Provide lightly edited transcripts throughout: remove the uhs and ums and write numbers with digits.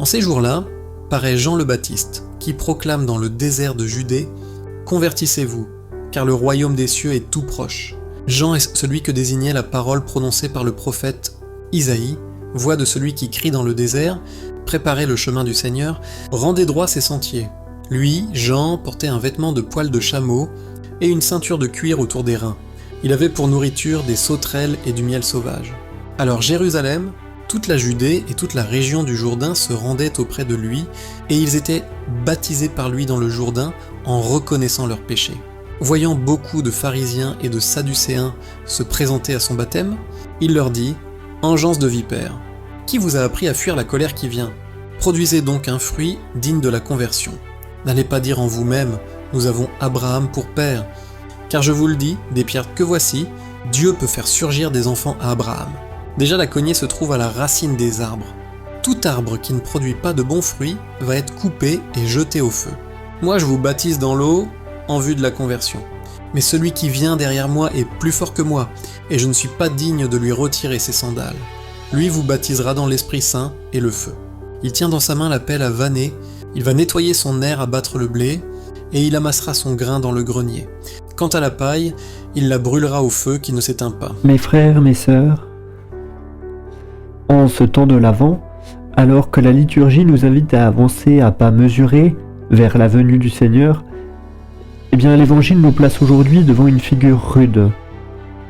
En ces jours-là, paraît Jean le Baptiste, qui proclame dans le désert de Judée « Convertissez-vous, car le royaume des cieux est tout proche ». Jean est celui que désignait la parole prononcée par le prophète Isaïe, voix de celui qui crie dans le désert « Préparez le chemin du Seigneur, rendez droit ses sentiers ». Lui, Jean, portait un vêtement de poil de chameau et une ceinture de cuir autour des reins. Il avait pour nourriture des sauterelles et du miel sauvage. Alors Jérusalem, toute la Judée et toute la région du Jourdain se rendaient auprès de lui, et ils étaient baptisés par lui dans le Jourdain en reconnaissant leurs péchés. Voyant beaucoup de pharisiens et de sadducéens se présenter à son baptême, il leur dit « Engeance de vipères, qui vous a appris à fuir la colère qui vient? Produisez donc un fruit digne de la conversion. N'allez pas dire en vous-même « Nous avons Abraham pour père », car je vous le dis, des pierres que voici, Dieu peut faire surgir des enfants à Abraham. Déjà la cognée se trouve à la racine des arbres. Tout arbre qui ne produit pas de bons fruits va être coupé et jeté au feu. Moi je vous baptise dans l'eau en vue de la conversion. Mais celui qui vient derrière moi est plus fort que moi, et je ne suis pas digne de lui retirer ses sandales. Lui vous baptisera dans l'Esprit Saint et le feu. Il tient dans sa main la pelle à vanner, il va nettoyer son aire à battre le blé, et il amassera son grain dans le grenier. Quant à la paille, il la brûlera au feu qui ne s'éteint pas. Mes frères, mes sœurs, en ce temps de l'Avent, alors que la liturgie nous invite à avancer à pas mesurés vers la venue du Seigneur, eh bien l'Évangile nous place aujourd'hui devant une figure rude,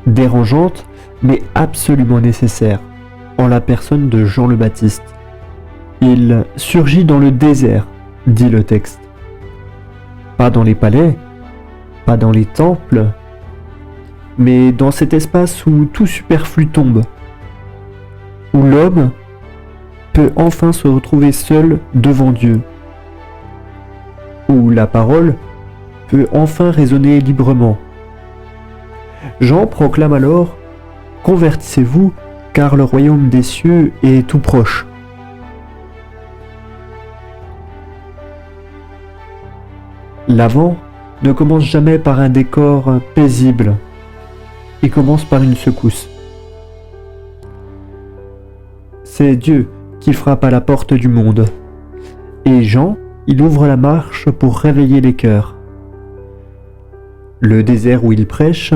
dérangeante, mais absolument nécessaire, en la personne de Jean le Baptiste. Il surgit dans le désert, dit le texte. Pas dans les palais, pas dans les temples, mais dans cet espace où tout superflu tombe, où l'homme peut enfin se retrouver seul devant Dieu, où la parole peut enfin résonner librement. Jean proclame alors « Convertissez-vous, car le royaume des cieux est tout proche ». L'Avent ne commence jamais par un décor paisible, il commence par une secousse. C'est Dieu qui frappe à la porte du monde, et Jean, il ouvre la marche pour réveiller les cœurs. Le désert où il prêche,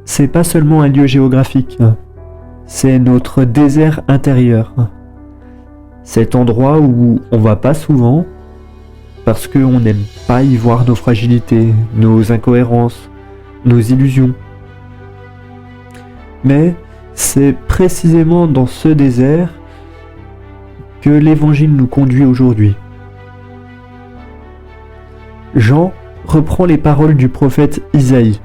c'est pas seulement un lieu géographique, c'est notre désert intérieur. Cet endroit où on va pas souvent, parce qu'on n'aime pas y voir nos fragilités, nos incohérences, nos illusions. Mais c'est précisément dans ce désert que l'Évangile nous conduit aujourd'hui. Jean reprend les paroles du prophète Isaïe.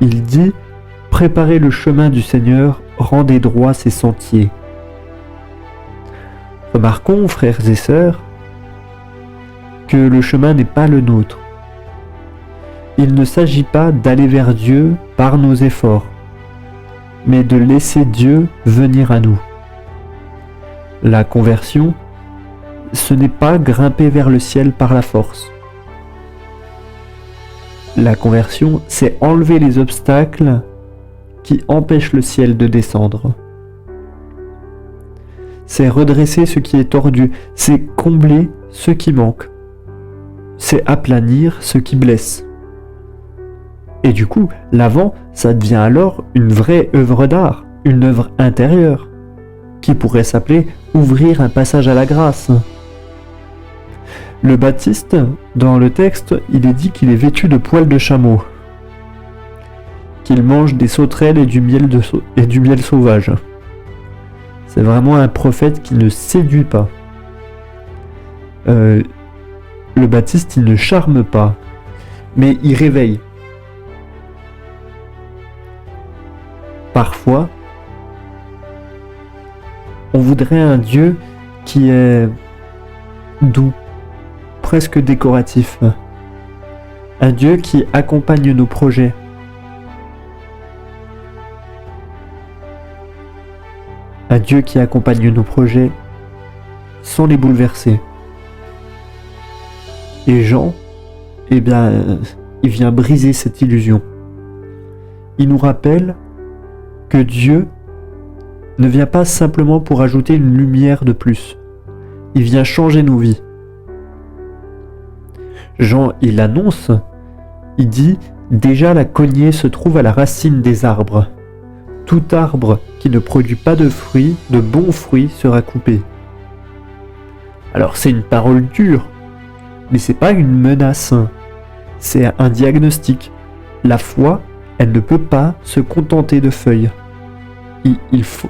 Il dit « Préparez le chemin du Seigneur, rendez droit ses sentiers ». Remarquons, frères et sœurs, que le chemin n'est pas le nôtre. Il ne s'agit pas d'aller vers Dieu par nos efforts, mais de laisser Dieu venir à nous. La conversion, ce n'est pas grimper vers le ciel par la force. La conversion, c'est enlever les obstacles qui empêchent le ciel de descendre. C'est redresser ce qui est tordu, c'est combler ce qui manque. C'est aplanir ce qui blesse. Et du coup, l'Avent, ça devient alors une vraie œuvre d'art, une œuvre intérieure, qui pourrait s'appeler « ouvrir un passage à la grâce ». Le Baptiste, dans le texte, il est dit qu'il est vêtu de poils de chameau, qu'il mange des sauterelles et du miel sauvage. C'est vraiment un prophète qui ne séduit pas. Le Baptiste, il ne charme pas, mais il réveille. Parfois, on voudrait un Dieu qui est doux, presque décoratif. Un Dieu qui accompagne nos projets. Un Dieu qui accompagne nos projets sans les bouleverser. Et Jean, eh bien, il vient briser cette illusion. Il nous rappelle que Dieu ne vient pas simplement pour ajouter une lumière de plus, il vient changer nos vies. Jean, il annonce, il dit « Déjà la cognée se trouve à la racine des arbres. Tout arbre qui ne produit pas de fruits, de bons fruits, sera coupé. » Alors c'est une parole dure, mais c'est pas une menace, c'est un diagnostic. La foi, elle ne peut pas se contenter de feuilles.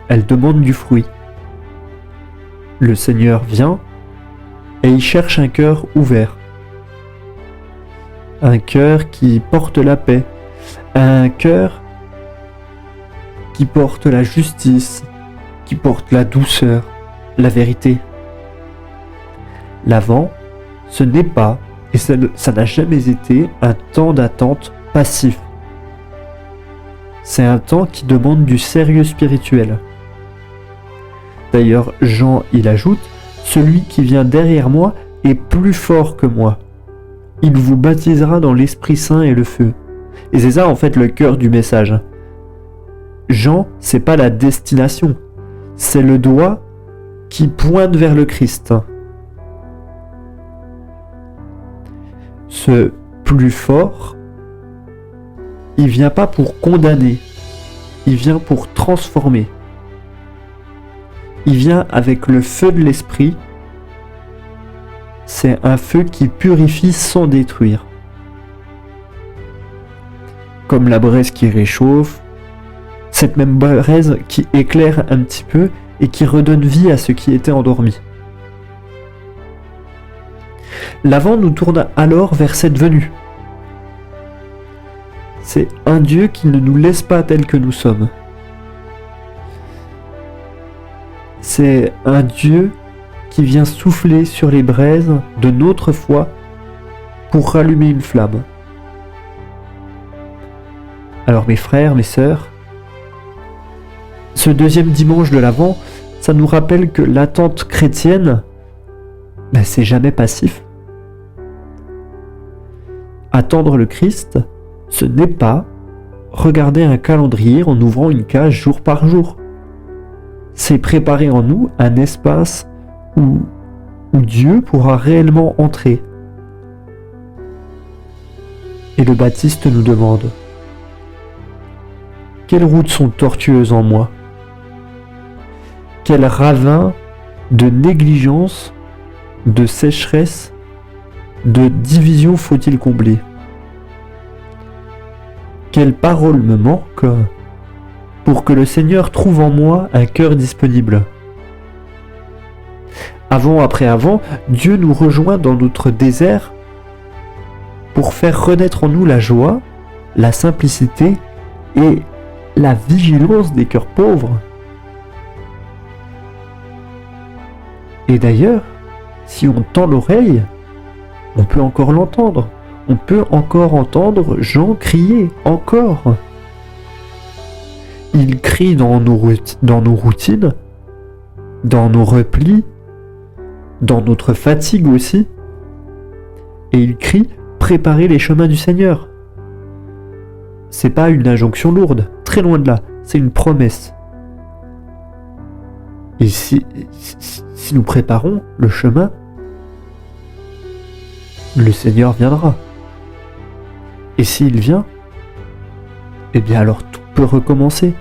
Elle demande du fruit. Le Seigneur vient et il cherche un cœur ouvert. Un cœur qui porte la paix. Un cœur qui porte la justice, qui porte la douceur, la vérité. L'Avent, ce n'est pas, et ça n'a jamais été, un temps d'attente passif. C'est un temps qui demande du sérieux spirituel. D'ailleurs, Jean, il ajoute, « Celui qui vient derrière moi est plus fort que moi. Il vous baptisera dans l'Esprit Saint et le feu. » Et c'est ça, en fait, le cœur du message. Jean, c'est pas la destination, c'est le doigt qui pointe vers le Christ. Ce plus fort, il vient pas pour condamner, il vient pour transformer. Il vient avec le feu de l'esprit. C'est un feu qui purifie sans détruire. Comme la braise qui réchauffe, cette même braise qui éclaire un petit peu et qui redonne vie à ce qui était endormi. L'Avent nous tourne alors vers cette venue. C'est un Dieu qui ne nous laisse pas tels que nous sommes. C'est un Dieu qui vient souffler sur les braises de notre foi pour rallumer une flamme. Alors mes frères, mes sœurs, ce deuxième dimanche de l'Avent, ça nous rappelle que l'attente chrétienne, c'est jamais passif. Attendre le Christ, ce n'est pas regarder un calendrier en ouvrant une case jour par jour. C'est préparer en nous un espace où Dieu pourra réellement entrer. Et le Baptiste nous demande: quelles routes sont tortueuses en moi? Quel ravin de négligence, de sécheresse, de division faut-il combler? Quelle parole me manque pour que le Seigneur trouve en moi un cœur disponible? Avant après avant, Dieu nous rejoint dans notre désert pour faire renaître en nous la joie, la simplicité et la vigilance des cœurs pauvres. Et d'ailleurs, si on tend l'oreille, on peut encore l'entendre. On peut encore entendre Jean crier, encore. Il crie dans nos routines, dans nos replis, dans notre fatigue aussi. Et il crie: préparez les chemins du Seigneur. C'est pas une injonction lourde, très loin de là, c'est une promesse. Et si nous préparons le chemin, le Seigneur viendra. Et s'il vient, eh bien alors tout peut recommencer.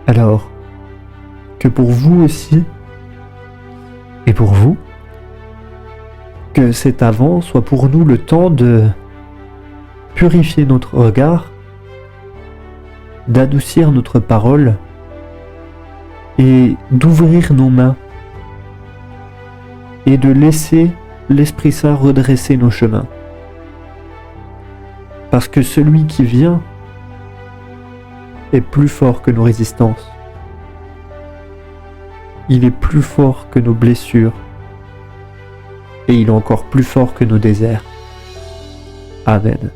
Alors, que pour vous aussi, et pour vous, que cet Avent soit pour nous le temps de purifier notre regard, d'adoucir notre parole et d'ouvrir nos mains et de laisser l'Esprit Saint redresser nos chemins. Parce que celui qui vient est plus fort que nos résistances. Il est plus fort que nos blessures. Et il est encore plus fort que nos déserts. Amen.